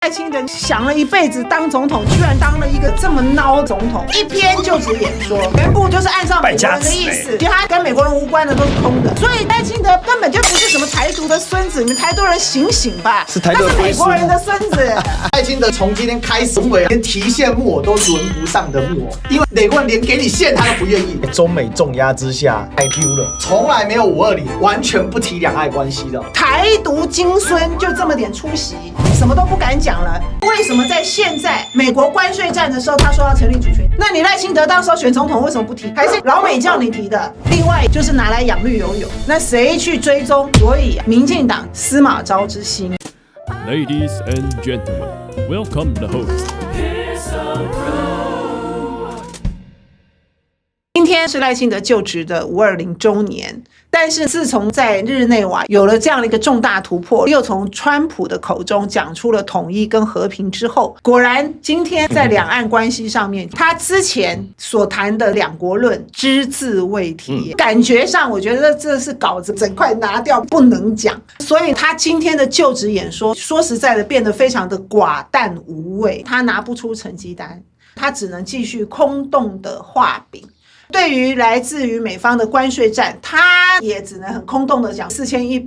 赖清德想了一辈子当总统，居然当了一个这么孬总统，一篇就职演说，全部就是按照美国人的意思，其他跟美国人无关的都是空的。所以赖清德根本就不是什么台独的孙子，你们台独人醒醒吧，是台独的美国人的孙子。赖清德从今天开始，中委连提线木偶都轮不上的木偶，因为美国人连给你线他都不愿意。中美重压之下，IQ 了，从来没有520，完全不提两岸关系的。台独金孙就这么点出息，什么都不敢讲了。为什么在现在美国关税战的时候，他说要成立主权？那你赖清德当时候选总统为什么不提？还是老美叫你提的？另外就是拿来养绿油油，那谁去追踪？所以民进党司马昭之心。Ladies and gentlemen, welcome the host. 今天是赖清德就职的520周年，但是自从在日内瓦有了这样的一个重大突破，又从川普的口中讲出了统一跟和平之后，果然今天在两岸关系上面，他之前所谈的两国论只字未提，感觉上我觉得这是稿子整块拿掉不能讲，所以他今天的就职演说，说实在的变得非常的寡淡无味，他拿不出成绩单，他只能继续空洞的画饼。对于来自于美方的关税战，他也只能很空洞的讲4100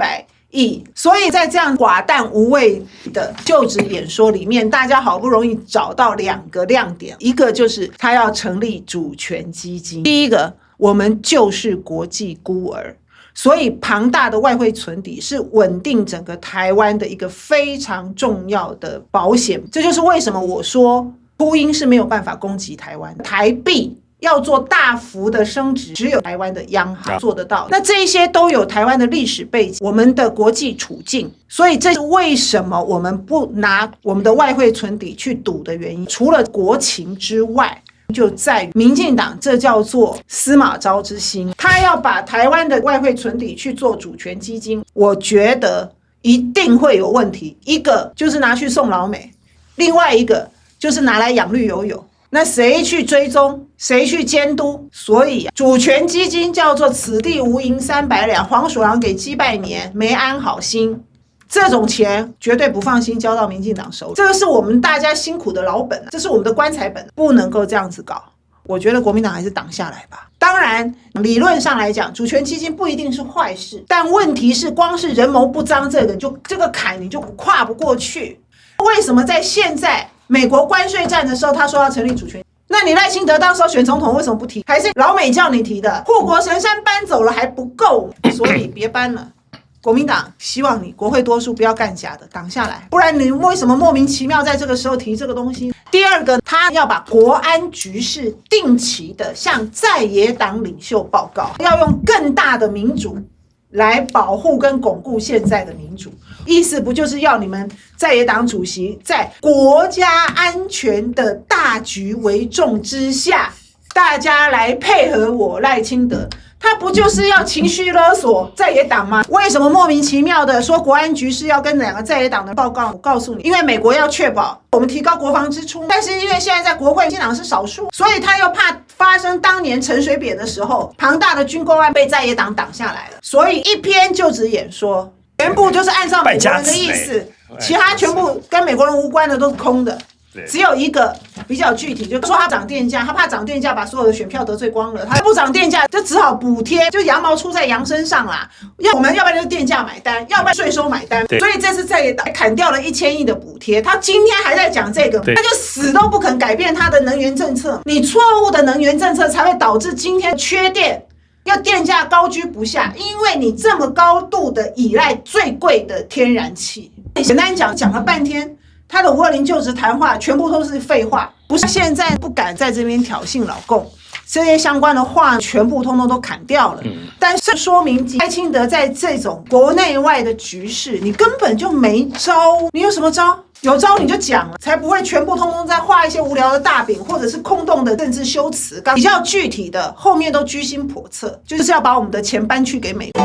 亿。所以在这样寡淡无味的就职演说里面，大家好不容易找到两个亮点，一个就是他要成立主权基金。第一个，我们就是国际孤儿，所以庞大的外汇存底是稳定整个台湾的一个非常重要的保险。这就是为什么我说秃鹰是没有办法攻击台湾，台币要做大幅的升值，只有台湾的央行做得到。那这些都有台湾的历史背景，我们的国际处境，所以这是为什么我们不拿我们的外汇存底去赌的原因。除了国情之外，就在于民进党这叫做司马昭之心，他要把台湾的外汇存底去做主权基金，我觉得一定会有问题。一个就是拿去送老美，另外一个就是拿来养绿油油。那谁去追踪，谁去监督？所以主权基金叫做此地无银300两，黄鼠狼给鸡拜年，没安好心。这种钱绝对不放心交到民进党手里，这个是我们大家辛苦的老本，这是我们的棺材本，不能够这样子搞。我觉得国民党还是挡下来吧。当然理论上来讲，主权基金不一定是坏事，但问题是光是人谋不臧这个坎你就跨不过去。为什么在现在美国关税战的时候他说要成立主权？那你赖清德当时候选总统为什么不提？还是老美叫你提的？护国神山搬走了还不够，所以别搬了。国民党希望你国会多数不要干假的，挡下来，不然你为什么莫名其妙在这个时候提这个东西？第二个，他要把国安局势定期的向在野党领袖报告，要用更大的民主来保护跟巩固现在的民主。意思不就是要你们在野党主席在国家安全的大局为重之下，大家来配合我赖清德？他不就是要情绪勒索在野党吗？为什么莫名其妙的说国安局势要跟两个在野党的报告？我告诉你，因为美国要确保我们提高国防支出，但是因为现在在国会民进党是少数，所以他又怕发生当年陈水扁的时候，庞大的军购案被在野党挡下来了，所以一篇就职演说全部就是按照美国人的意思，其他全部跟美国人无关的都是空的。只有一个比较具体，就是说他涨电价，他怕涨电价把所有的选票得罪光了，他不涨电价就只好补贴，就羊毛出在羊身上啦。我们要不然就电价买单，要不然税收买单。所以这次在野党砍掉了1000亿的补贴，他今天还在讲这个，他就死都不肯改变他的能源政策。你错误的能源政策才会导致今天缺电。要电价高居不下，因为你这么高度的依赖最贵的天然气。简单讲了半天，他的520就职谈话全部都是废话，不是现在不敢在这边挑衅老共，这些相关的话全部通通都砍掉了。但是说明赖清德在这种国内外的局势，你根本就没招，你有什么招？有招你就讲了，才不会全部通通在画一些无聊的大饼，或者是空洞的政治修辞。比较具体的，后面都居心叵测，就是要把我们的钱搬去给美国。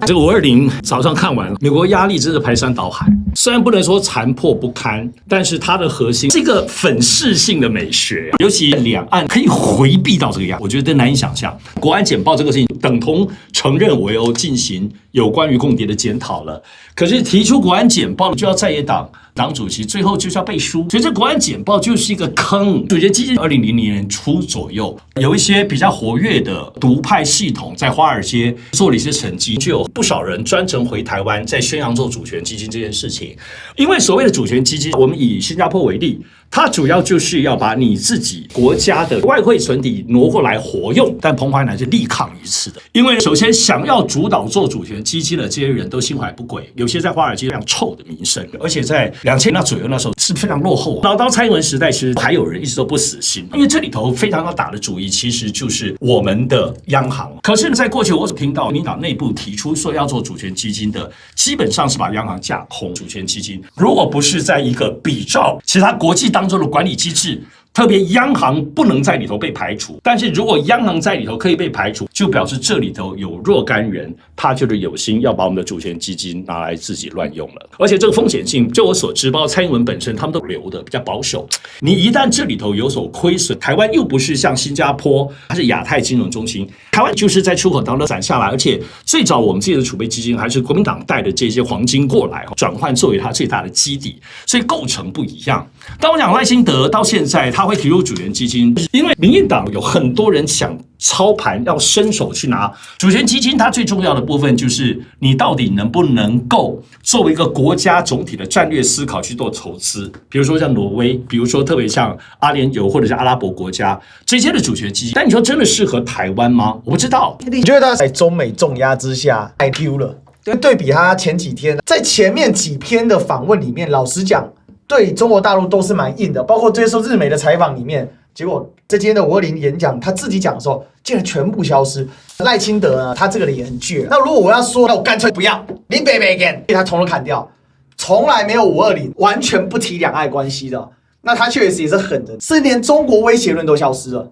这个520早上看完，美国压力真的排山倒海。虽然不能说残破不堪，但是它的核心是一个粉饰性的美学，尤其两岸可以回避到这个样，我觉得难以想象。国安简报这个事情等同承认围殴进行有关于共谍的检讨了，可是提出国安简报就要在野党主席最后就是要背书，所以这国安简报就是一个坑。主角基金2000年初左右，有一些比较活跃的独派系统在华尔街做了一些成绩，就有不少人专程回台湾，在宣扬做主权基金这件事情。因为所谓的主权基金，我们以新加坡为例，它主要就是要把你自己国家的外汇存底挪过来活用，但彭淮南是力抗一次的。因为首先想要主导做主权基金的这些人都心怀不轨，有些在华尔街非常臭的名声，而且在2000年左右那时候是非常落后。老到蔡英文时代，其实还有人一直都不死心，因为这里头非常要打的主意其实就是我们的央行。可是在过去我所听到民党内部提出说要做主权基金的，基本上是把央行架空。主权基金如果不是在一个比照其他国际当中的管理机制，特别央行不能在里头被排除，但是如果央行在里头可以被排除，就表示这里头有若干人，他就是有心要把我们的主权基金拿来自己乱用了。而且这个风险性，就我所知，包括蔡英文本身，他们都留的比较保守。你一旦这里头有所亏损，台湾又不是像新加坡，它是亚太金融中心，台湾就是在出口当中攒下来，而且最早我们自己的储备基金还是国民党带的这些黄金过来，转换作为它最大的基底，所以构成不一样。当我讲赖清德到现在，他会提出主权基金，因为民进党有很多人想操盘，要伸手去拿主权基金。它最重要的部分就是你到底能不能够作为一个国家总体的战略思考去做投资，比如说像挪威，比如说特别像阿联酋或者是阿拉伯国家这些的主权基金。但你说真的适合台湾吗？我不知道。你觉得他在中美重压之下太丢了？对比他前几天在前面几篇的访问里面，老实讲，对中国大陆都是蛮硬的，包括接受日媒的采访里面，结果在今天的520演讲，他自己讲的时候，竟然全部消失。赖清德呢，他这个人也很倔。那如果我要说，那我干脆不要，你别干，被他统统砍掉，从来没有520完全不提两岸关系的。那他确实也是狠的，是连中国威胁论都消失了。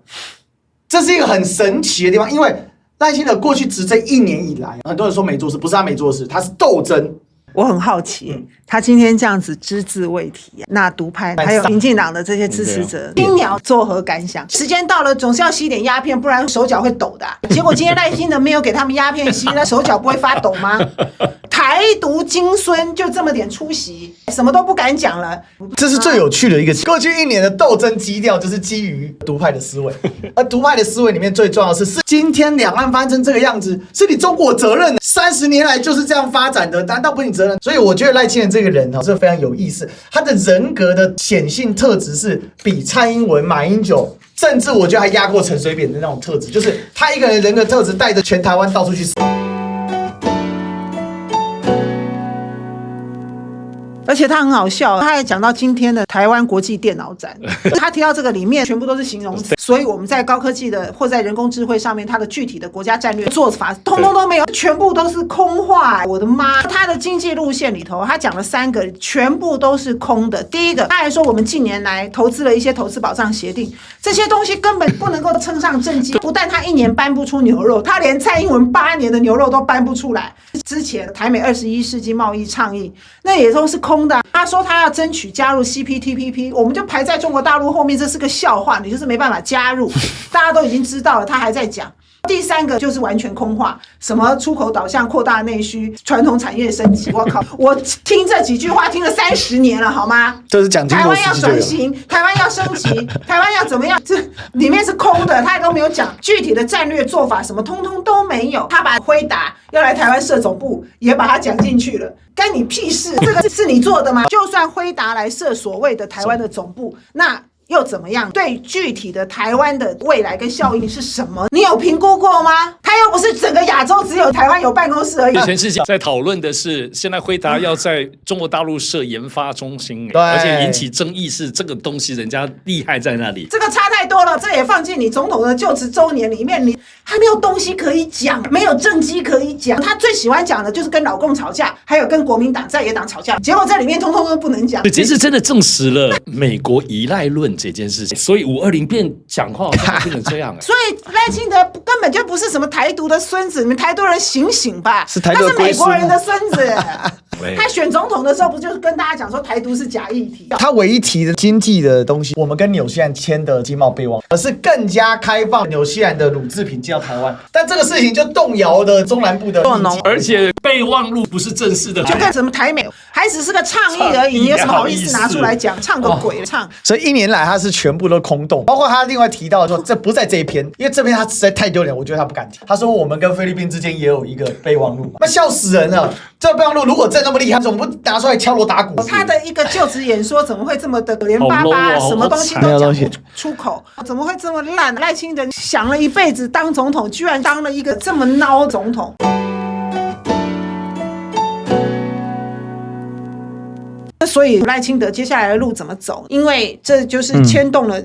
这是一个很神奇的地方，因为赖清德过去执政1年以来，很多人说没做事，不是他没做事，他是斗争。我很好奇，他今天这样子只字未提，那独派还有民进党的这些支持者，青鸟作何感想？时间到了，总是要吸点鸦片，不然手脚会抖的。结果今天赖清德没有给他们鸦片吸，那手脚不会发抖吗？台独金孙就这么点出息，什么都不敢讲了。这是最有趣的一个。过去1年的斗争基调就是基于独派的思维，而独派的思维里面最重要的是今天两岸发展成这个样子，是你中国责任。30年来就是这样发展的，难道不是你责任？所以我觉得赖清德这个人是非常有意思，他的人格的显性特质是比蔡英文、马英九，甚至我觉得还压过陈水扁的那种特质，就是他一个人人格特质带着全台湾到处去。而且他很好笑，他还讲到今天的台湾国际电脑展，他提到这个里面全部都是形容词，所以我们在高科技的或在人工智慧上面，它的具体的国家战略做法通通都没有，全部都是空话。我的妈！他的经济路线里头，他讲了3个，全部都是空的。第一个，他还说我们近年来投资了一些投资保障协定，这些东西根本不能够称上政绩。不但他1年搬不出牛肉，他连蔡英文8年的牛肉都搬不出来。之前台美21世纪贸易倡议，那也都是空的。他说他要争取加入 CPTPP， 我们就排在中国大陆后面，这是个笑话，你就是没办法加入，大家都已经知道了，他还在讲。第3个就是完全空话，什么出口导向、扩大内需、传统产业升级。我靠，我听这几句话听了30年了，好吗？这是讲台湾要转型，台湾要升级，台湾要怎么样？这里面是空的，他也都没有讲具体的战略做法，什么通通都没有。他把辉达要来台湾设总部也把它讲进去了，干你屁事？这个是你做的吗？就算辉达来设所谓的台湾的总部，那又怎么样？对具体的台湾的未来跟效应是什么？你有评估过吗？它又不是整个亚洲只有台湾有办公室而已。全世界在讨论的是，现在辉达要在中国大陆设研发中心，而且引起争议是这个东西人家厉害在那里。这个差太多了，这也放进你总统的就职周年里面，你还没有东西可以讲，没有政绩可以讲。他最喜欢讲的就是跟老共吵架，还有跟国民党在野党吵架，结果在里面通通都不能讲。这是真的证实了美国依赖论。这件事情，所以520变讲话好像变成这样所以赖清德根本就不是什么台独的孙子，你们台独人醒醒吧，是台独的他是美国人的孙子。对他选总统的时候不就是跟大家讲说台独是假议题？他唯一提的经济的东西，我们跟纽西兰签的经贸备忘，而是更加开放纽西兰的乳制品进到台湾，但这个事情就动摇了中南部的经济。而且备忘录不是正式的，就跟什么台美还只是个倡议而已，你有什么好意思拿出来讲？唱个鬼唱！所以1年来他是全部都空洞，包括他另外提到说这不在这一篇，因为这篇他实在太丢脸，我觉得他不敢提。他说我们跟菲律宾之间也有一个备忘录，那笑死人了。这备忘录如果真的那么厉害，怎么不拿出来敲锣打鼓？他的一个就职演说怎么会这么的连巴巴，什么东西都讲不出口？怎么会这么烂？赖清德想了一辈子当总统，居然当了一个这么孬总统。所以赖清德接下来的路怎么走？因为这就是牵动了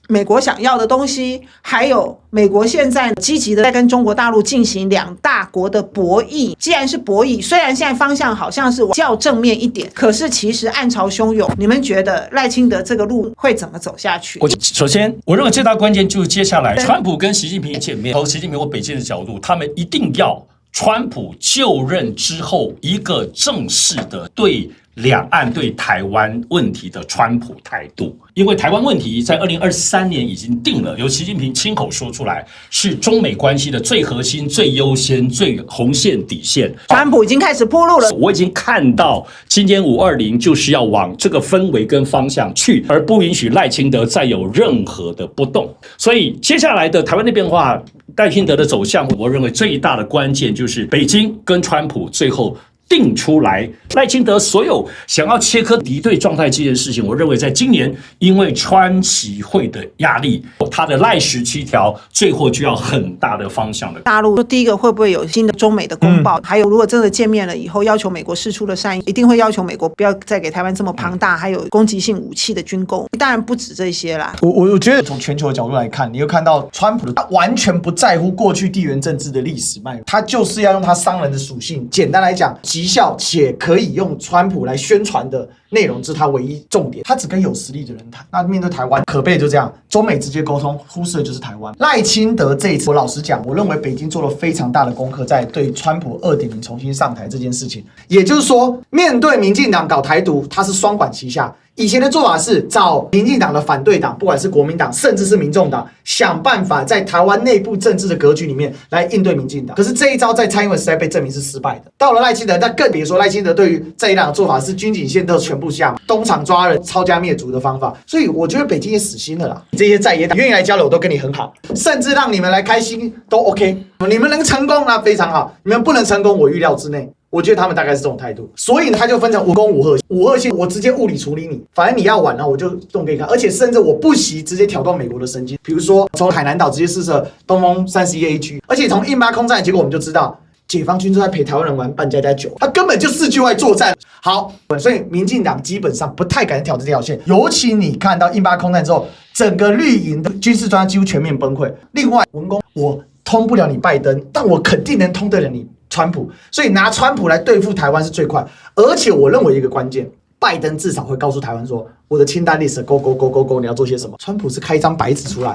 美国想要的东西，还有美国现在积极的在跟中国大陆进行两大国的博弈。既然是博弈，虽然现在方向好像是较正面一点，可是其实暗潮汹涌。你们觉得赖清德这个路会怎么走下去？首先，我认为最大关键就是接下来川普跟习近平见面，从习近平或北京的角度，他们一定要川普就任之后一个正式的对两岸对台湾问题的川普态度，因为台湾问题在2023年已经定了，由习近平亲口说出来，是中美关系的最核心、最优先、最红线底线。川普已经开始铺路了，我已经看到今天520就是要往这个氛围跟方向去，而不允许赖清德再有任何的不动。所以接下来的台湾的变化，赖清德的走向，我认为最大的关键就是北京跟川普最后定出来赖清德所有想要切割敌对状态这件事情，我认为在今年因为川习会的压力，他的赖17条最后就要很大的方向的。大陆第一个会不会有新的中美的公报？还有如果真的见面了以后，要求美国释出的善意，一定会要求美国不要再给台湾这么庞大还有攻击性武器的军购，当然不止这些啦。我觉得从全球的角度来看，你会看到川普他完全不在乎过去地缘政治的历史脉络，他就是要用他商人的属性，简单来讲，绩效且可以用川普来宣传的内容，这是他唯一重点。他只跟有实力的人谈。那面对台湾，可悲就这样，中美直接沟通，忽视的就是台湾。赖清德这一次，我老实讲，我认为北京做了非常大的功课，在对川普2.0重新上台这件事情。也就是说，面对民进党搞台独，他是双管齐下。以前的做法是找民进党的反对党，不管是国民党，甚至是民众党，想办法在台湾内部政治的格局里面来应对民进党。可是这一招在蔡英文时代被证明是失败的。到了赖清德，那更别说赖清德对于这一档的做法是军警线都全部下马，东厂抓人、抄家灭族的方法。所以我觉得北京也死心了啦。这些在野党愿意来交流，我都跟你很好，甚至让你们来开心都 OK。你们能成功那非常好，你们不能成功，我预料之内。我觉得他们大概是这种态度，所以呢，他就分成5攻5贺。5贺线我直接物理处理你，反正你要玩呢，我就动给你看，而且甚至我不惜直接挑动美国的神经，比如说从海南岛直接试射东风31A区，而且从印巴空战的结果我们就知道，解放军都在陪台湾人玩扮家家酒，他根本就4句外作战。好，所以民进党基本上不太敢挑这条线，尤其你看到印巴空战之后，整个绿营的军事专家几乎全面崩溃。另外，文攻我通不了你拜登，但我肯定能通得了你川普，所以拿川普来对付台湾是最快，而且我认为一个关键，拜登至少会告诉台湾说，我的清单 list go， 你要做些什么。川普是开一张白纸出来，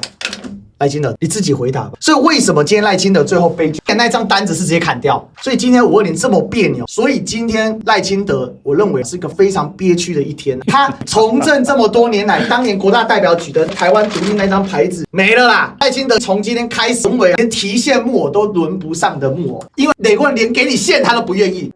赖清德你自己回答吧。所以为什么今天赖清德最后悲剧，那张单子是直接砍掉？所以今天520这么别扭，所以今天赖清德我认为是一个非常憋屈的一天。他从政这么多年来，当年国大代表举的台湾独立那张牌子没了啦。赖清德从今天开始，连提线木偶都轮不上的木偶，因为美国人连给你线他都不愿意。